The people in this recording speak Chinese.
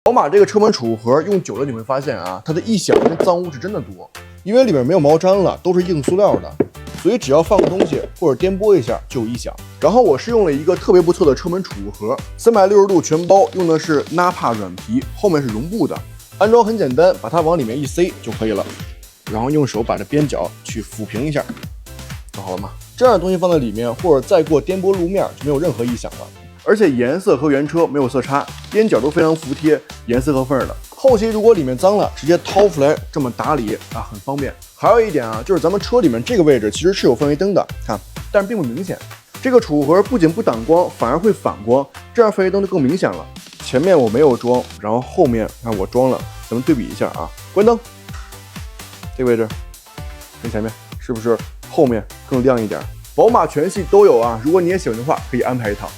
宝马这个车门储物盒用久了，你会发现啊，它的异响跟脏污是真的多，因为里面没有毛毡了，都是硬塑料的，所以只要放个东西或者颠簸一下就有异响。然后我是用了一个特别不错的车门储物盒，360度全包，用的是 Nappa 软皮，后面是绒布的，安装很简单，把它往里面一塞就可以了，然后用手把这边角去抚平一下，就好了嘛。这样的东西放在里面，或者再过颠簸路面就没有任何异响了。而且颜色和原车没有色差，边角都非常服帖，严丝合缝的。后期如果里面脏了，直接掏出来这么打理啊，很方便。还有一点啊，就是咱们车里面这个位置其实是有氛围灯的，看，但是并不明显。这个储物盒不仅不挡光，反而会反光，这样氛围灯就更明显了。前面我没有装，然后后面看我装了，咱们对比一下啊。关灯，这个位置跟前面是不是后面更亮一点？宝马全系都有啊，如果你也喜欢的话，可以安排一套。